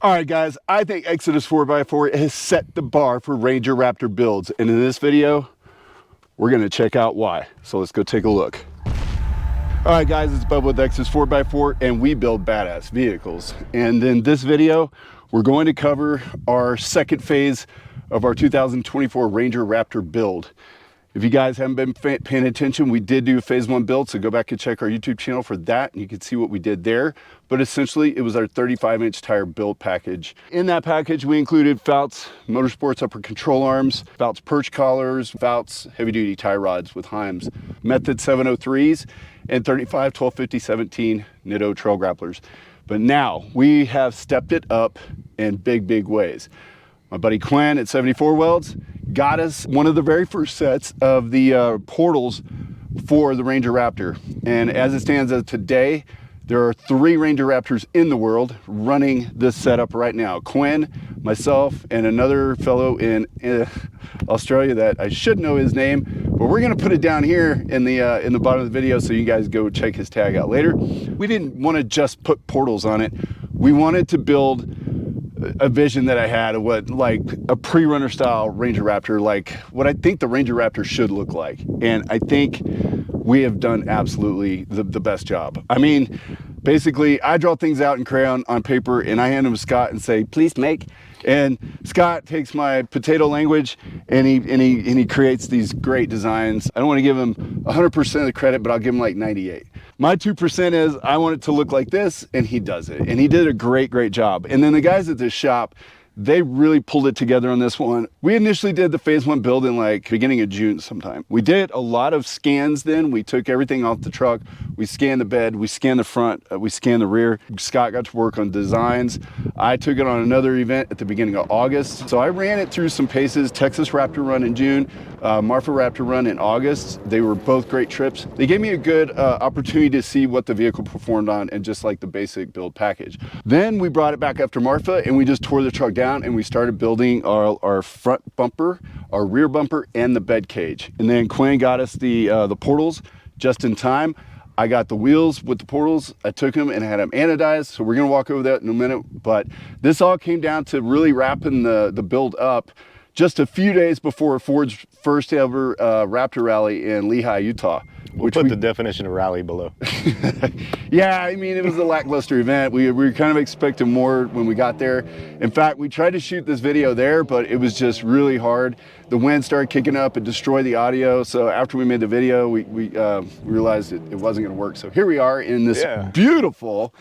All right, guys, I think Exodus 4x4 has set the bar for Ranger Raptor builds. And in this video, we're gonna check out why. So let's go take a look. All right, guys, it's Bubba with Exodus 4x4, and we build badass vehicles. And in this video, we're going to cover our second phase of our 2024 Ranger Raptor build. If you guys haven't been paying attention, we did do a phase 1 build, so go back and check our YouTube channel for that, and you can see what we did there. But essentially, it was our 35-inch tire build package. In that package, we included Fouts Motorsports upper control arms, Fouts perch collars, Fouts heavy-duty tie rods with Heims, Method 703s, and 35, 12, 50, 17 Nitto trail grapplers. But now, we have stepped it up in big ways. My buddy Quinn at 74 Welds got us one of the very first sets of the portals for the Ranger Raptor. And as it stands as today, there are 3 Ranger Raptors in the world running this setup right now. Quinn, myself, and another fellow in Australia that I should know his name, but we're gonna put it down here in the bottom of the video so you guys go check his tag out later. We didn't want to just put portals on it. We wanted to build a vision that I had of what like a pre-runner style Ranger Raptor, like what I think the Ranger Raptor should look like. And I think we have done absolutely the best job. I mean, basically I draw things out in crayon on paper and I hand them to Scott and say, please make. And Scott takes my potato language and he creates these great designs. I don't want to give him 100% of the credit, but I'll give him like 98. My 2% is I want it to look like this, and he does it. And he did a great job. And then the guys at this shop, they really pulled it together on this one. We initially did the phase 1 build in like beginning of June sometime. We did a lot of scans then. We took everything off the truck. We scanned the bed, we scanned the front, we scanned the rear. Scott got to work on designs. I took it on another event at the beginning of August. So I ran it through some paces, Texas Raptor run in June, Marfa Raptor run in August. They were both great trips. They gave me a good opportunity to see what the vehicle performed on and just like the basic build package. Then we brought it back after Marfa and we just tore the truck down and we started building our front bumper, our rear bumper, and the bed cage. And then Quinn got us the portals just in time. I got the wheels with the portals. I took them and had them anodized. So we're gonna walk over that in a minute. But this all came down to really wrapping the build up just a few days before Ford's first ever Raptor rally in Lehi, Utah. We'll put the definition of rally below. Yeah, I mean, it was a lackluster event. We were kind of expecting more when we got there. In fact, we tried to shoot this video there, but it was just really hard. The wind started kicking up and destroyed the audio. So after we made the video, we realized it wasn't gonna work. So here we are in this beautiful,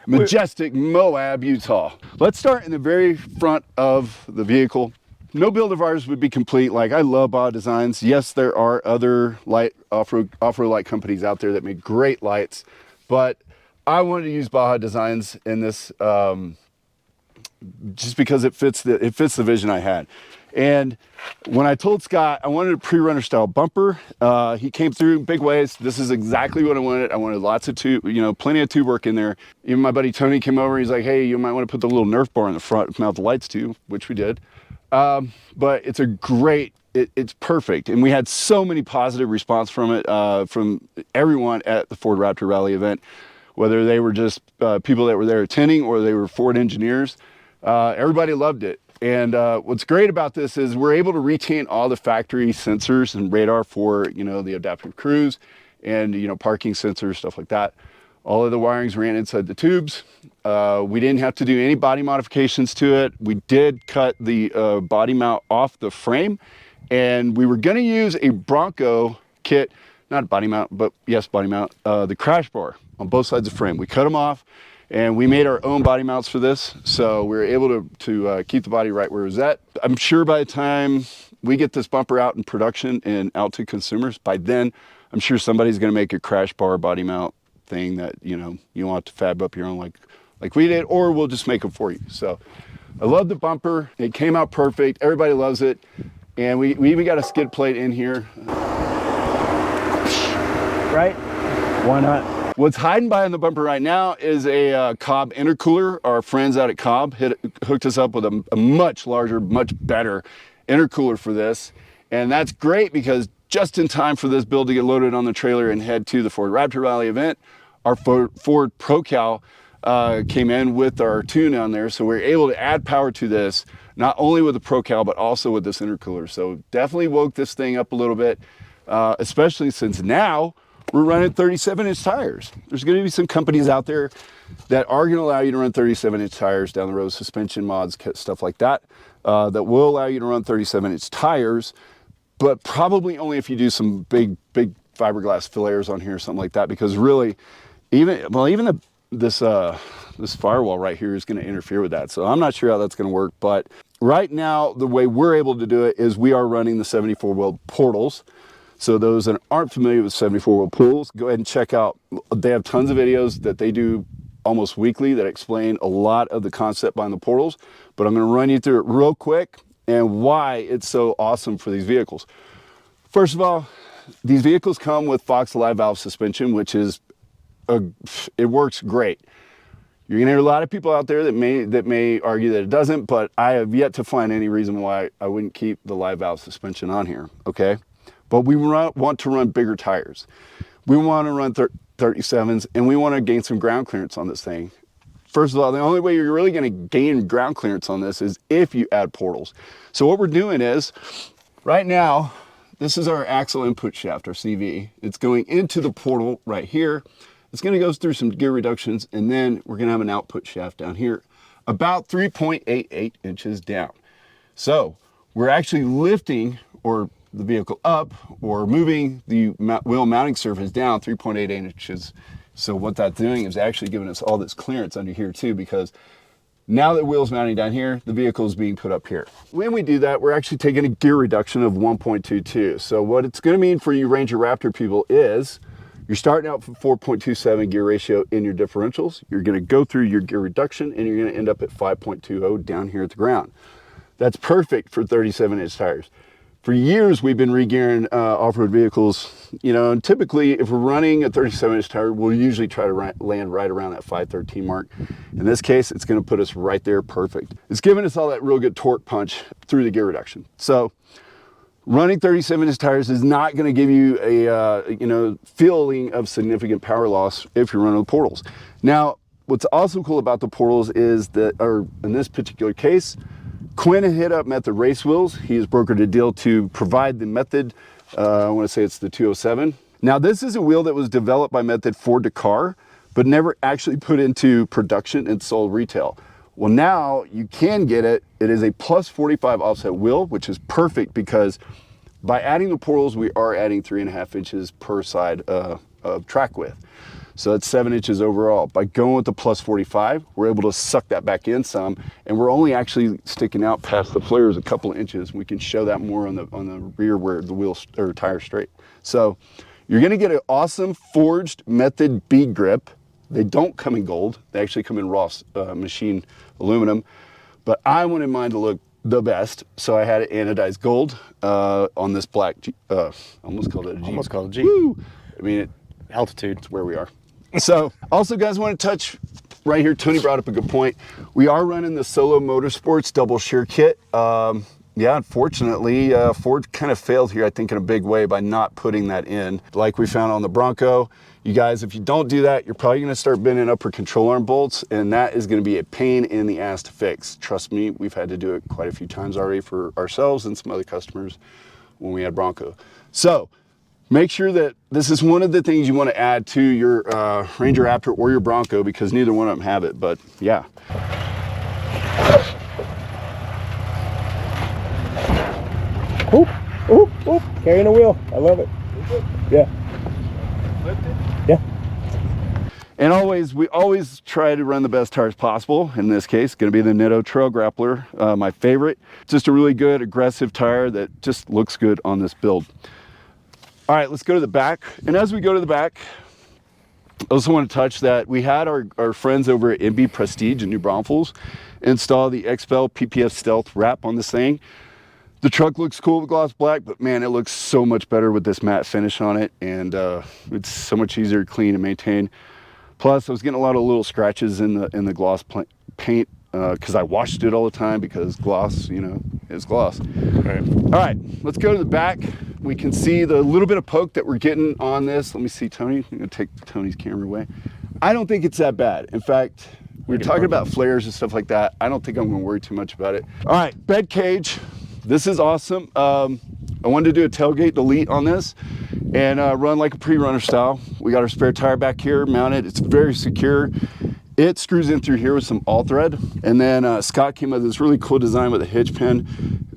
majestic Moab, Utah. Let's start in the very front of the vehicle. No build of ours would be complete. Like, I love Baja Designs. Yes, there are other light off-road light companies out there that make great lights, but I wanted to use Baja Designs in this just because it fits the vision I had. And when I told Scott I wanted a pre-runner style bumper, he came through in big ways. This is exactly what I wanted. I wanted lots of tube, plenty of tube work in there. Even my buddy Tony came over. He's like, hey, you might want to put the little Nerf bar in the front, mount the lights to, which we did. But it's a great, it's perfect. And we had so many positive response from it, from everyone at the Ford Raptor Rally event, whether they were just people that were there attending or they were Ford engineers. Everybody loved it. And what's great about this is we're able to retain all the factory sensors and radar for, the adaptive cruise and, parking sensors, stuff like that. All of the wirings ran inside the tubes. We didn't have to do any body modifications to it. We did cut the body mount off the frame, and we were gonna use a Bronco kit, not body mount, but yes, body mount, the crash bar on both sides of the frame. We cut them off, and we made our own body mounts for this, so we were able to keep the body right where it was at. I'm sure by the time we get this bumper out in production and out to consumers, by then, I'm sure somebody's gonna make a crash bar body mount thing that you want to fab up your own like we did, or we'll just make them for you. So I love the bumper. It came out perfect. Everybody loves it. And we even got a skid plate in here. Right? Why not? What's hiding behind the bumper right now is a Cobb intercooler. Our friends out at Cobb hooked us up with a much larger, much better intercooler for this. And that's great because just in time for this build to get loaded on the trailer and head to the Ford Raptor Rally event, our Ford ProCal came in with our tune on there. So we're able to add power to this, not only with the ProCal, but also with this intercooler. So definitely woke this thing up a little bit, especially since now we're running 37-inch tires. There's going to be some companies out there that are going to allow you to run 37-inch tires down the road, suspension mods, stuff like that, that will allow you to run 37-inch tires, but probably only if you do some big fiberglass fillers on here or something like that, because really, this firewall right here is going to interfere with that. So I'm not sure how that's going to work, but right now, the way we're able to do it is we are running the 74-wheel portals. So those that aren't familiar with 74-wheel portals, go ahead and check out. They have tons of videos that they do almost weekly that explain a lot of the concept behind the portals, but I'm going to run you through it real quick and why it's so awesome for these vehicles. First of all, these vehicles come with Fox live valve suspension, which is it works great. You're gonna hear a lot of people out there that may argue that it doesn't, but I have yet to find any reason why I wouldn't keep the live valve suspension on here. Okay, but we want to run bigger tires. We want to run 37s, and we want to gain some ground clearance on this thing. First of all, the only way you're really going to gain ground clearance on this is if you add portals. So what we're doing is, right now, this is our axle input shaft, our CV. It's going into the portal right here. It's going to go through some gear reductions, and then we're going to have an output shaft down here, about 3.88 inches down. So we're actually lifting the vehicle up or moving the wheel mounting surface down 3.88 inches. So what that's doing is actually giving us all this clearance under here too, because now that wheel's mounting down here, the vehicle is being put up here. When we do that, we're actually taking a gear reduction of 1.22. So what it's going to mean for you Ranger Raptor people is you're starting out from 4.27 gear ratio in your differentials. You're going to go through your gear reduction and you're going to end up at 5.20 down here at the ground. That's perfect for 37-inch tires. For years, we've been re-gearing off-road vehicles, and typically if we're running a 37-inch tire, we'll usually try to land right around that 513 mark. In this case, it's going to put us right there perfect. It's giving us all that real good torque punch through the gear reduction. So running 37-inch tires is not going to give you a feeling of significant power loss if you're running the portals. Now, what's also cool about the portals is that, or in this particular case, Quinn had hit up Method Race Wheels. He has brokered a deal to provide the Method, I want to say it's the 207. Now this is a wheel that was developed by Method for Dakar, but never actually put into production and sold retail. Well, now you can get it. It is a plus 45 offset wheel, which is perfect because by adding the portals, we are adding 3.5 inches per side of track width. So that's 7 inches overall. By going with the plus 45, we're able to suck that back in some, and we're only actually sticking out past the flares a couple of inches. We can show that more on the rear where the wheels or tire straight. So you're gonna get an awesome forged Method B grip. They don't come in gold. They actually come in raw machine aluminum, but I wanted mine to look the best, so I had it anodized gold on this black almost called it a Jeep. Almost called a Jeep. Woo! I mean, Altitude. it's where we are. So also, guys, want to touch right here. Tony brought up a good point. We are running the Solo Motorsports double shear kit. Yeah, unfortunately, Ford kind of failed here, I think, in a big way by not putting that in. Like we found on the Bronco, you guys, if you don't do that, you're probably going to start bending upper control arm bolts, and that is going to be a pain in the ass to fix. Trust me, we've had to do it quite a few times already for ourselves and some other customers when we had Bronco. So make sure that this is one of the things you want to add to your Ranger Raptor or your Bronco, because neither one of them have it, but yeah. Oop, oop, oop, carrying a wheel. I love it. Yeah. Lifted? Yeah. And we always try to run the best tires possible. In this case, going to be the Nitto Trail Grappler, my favorite. Just a really good, aggressive tire that just looks good on this build. All right, let's go to the back. And as we go to the back, I also want to touch that we had our friends over at MB Prestige in New Braunfels install the XPEL PPF Stealth wrap on this thing. The truck looks cool with gloss black, but man, it looks so much better with this matte finish on it, and it's so much easier to clean and maintain. Plus, I was getting a lot of little scratches in the gloss paint because I washed it all the time, because gloss, is gloss. Right. All right, let's go to the back. We can see the little bit of poke that we're getting on this. Let me see, Tony. I'm gonna take Tony's camera away. I don't think it's that bad. In fact, we were talking about flares and stuff like that. I don't think I'm gonna worry too much about it. All right, bed cage. This is awesome. I wanted to do a tailgate delete on this and run like a pre-runner style. We got our spare tire back here mounted. It's very secure. It screws in through here with some all thread. And then Scott came up with this really cool design with a hitch pin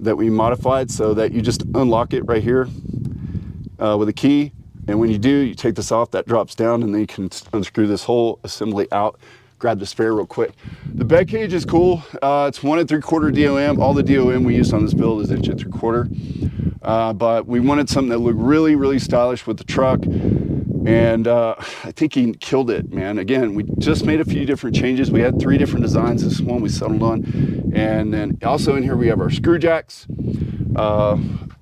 that we modified so that you just unlock it right here with a key. And when you do, you take this off, that drops down, and then you can unscrew this whole assembly out, grab the spare real quick. The bed cage is cool. It's 1 3/4 DOM. All the DOM we used on this build is 1 3/4. But we wanted something that looked really, really stylish with the truck. And I think he killed it, man. Again, we just made a few different changes. We had 3 different designs. This is one we settled on. And then also in here, we have our screw jacks.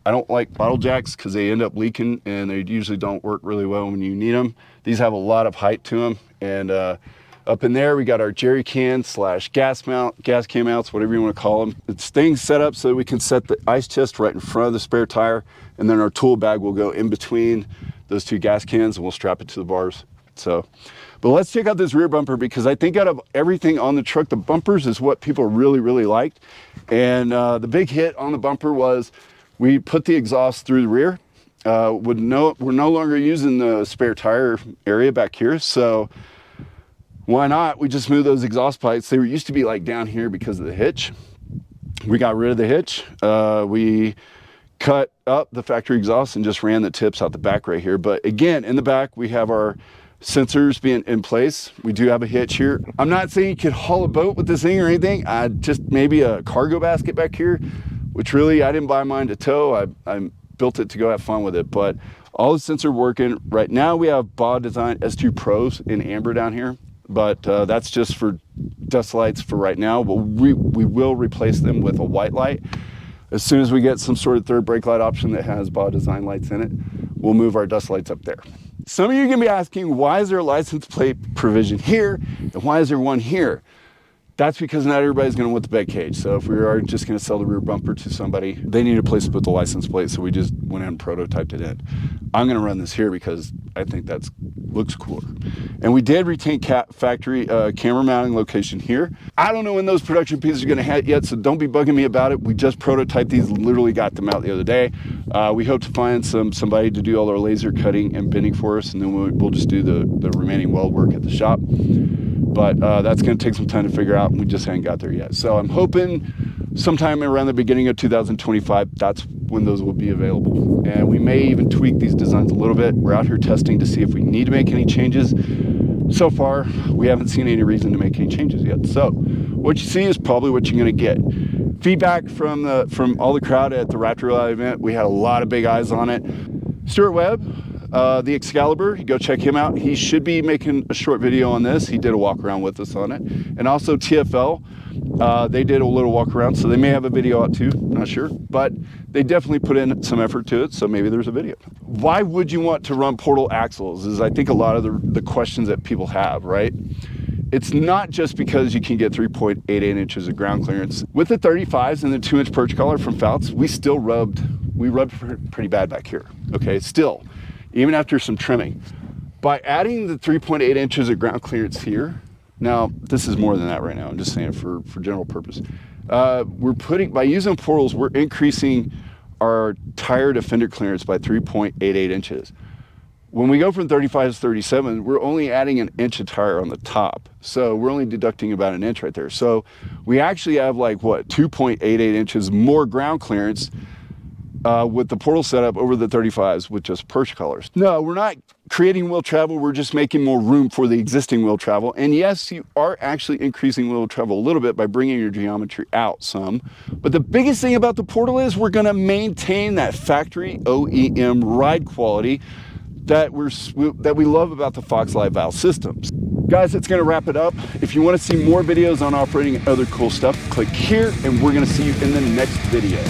I don't like bottle jacks because they end up leaking and they usually don't work really well when you need them. These have a lot of height to them. And up in there, we got our jerry can / gas can mounts, whatever you want to call them. It's things set up so we can set the ice chest right in front of the spare tire. And then our tool bag will go in between those 2 gas cans and we'll strap it to the bars. So, but let's check out this rear bumper because I think out of everything on the truck, the bumpers is what people really, really liked. And the big hit on the bumper was we put the exhaust through the rear. We're no longer using the spare tire area back here. So why not? We just moved those exhaust pipes. They used to be like down here because of the hitch. We got rid of the hitch. We cut up the factory exhaust and just ran the tips out the back right here. But again, in the back, we have our sensors being in place. We do have a hitch here. I'm not saying you could haul a boat with this thing or anything. Just maybe a cargo basket back here, which really, I didn't buy mine to tow. I built it to go have fun with it. But all the sensors working. Right now, we have Baugh Design S2 Pros in amber down here. But that's just for dust lights for right now. But we will replace them with a white light. As soon as we get some sort of third brake light option that has Baugh Design lights in it, we'll move our dust lights up there. Some of you are gonna be asking, why is there a license plate provision here and why is there one here? That's because not everybody's gonna want the bed cage. So if we are just gonna sell the rear bumper to somebody, they need a place to put the license plate, so we just went ahead and prototyped it in. I'm gonna run this here because I think that looks cooler. And we did retain factory camera mounting location here. I don't know when those production pieces are gonna hit yet, so don't be bugging me about it. We just prototyped these, literally got them out the other day. We hope to find somebody to do all our laser cutting and bending for us, and then we'll just do the remaining weld work at the shop. But that's going to take some time to figure out, and we just haven't got there yet. So I'm hoping sometime around the beginning of 2025, that's when those will be available. And we may even tweak these designs a little bit. We're out here testing to see if we need to make any changes. So far, we haven't seen any reason to make any changes yet. So what you see is probably what you're going to get. Feedback from all the crowd at the Raptor Live event. We had a lot of big eyes on it. Stuart Webb, the Excalibur, you go check him out. He should be making a short video on this. He did a walk around with us on it. And also TFL, they did a little walk around, so they may have a video out too, I'm not sure. But they definitely put in some effort to it, so maybe there's a video. Why would you want to run portal axles is I think a lot of the questions that people have, right? It's not just because you can get 3.88 inches of ground clearance. With the 35s and the 2-inch perch collar from Fouts, we rubbed pretty bad back here, okay, still. Even after some trimming. By adding the 3.8 inches of ground clearance here, now this is more than that right now, I'm just saying for general purpose. By using portals, we're increasing our tire to fender clearance by 3.88 inches. When we go from 35 to 37, we're only adding an inch of tire on the top. So we're only deducting about an inch right there. So we actually have like, what, 2.88 inches more ground clearance with the portal setup over the 35s with just perch collars. No, we're not creating wheel travel. We're just making more room for the existing wheel travel. And yes, you are actually increasing wheel travel a little bit by bringing your geometry out some. But the biggest thing about the portal is we're going to maintain that factory OEM ride quality that we love about the Fox Live valve systems. Guys, that's going to wrap it up. If you want to see more videos on off-roading and other cool stuff, click here, and we're going to see you in the next video.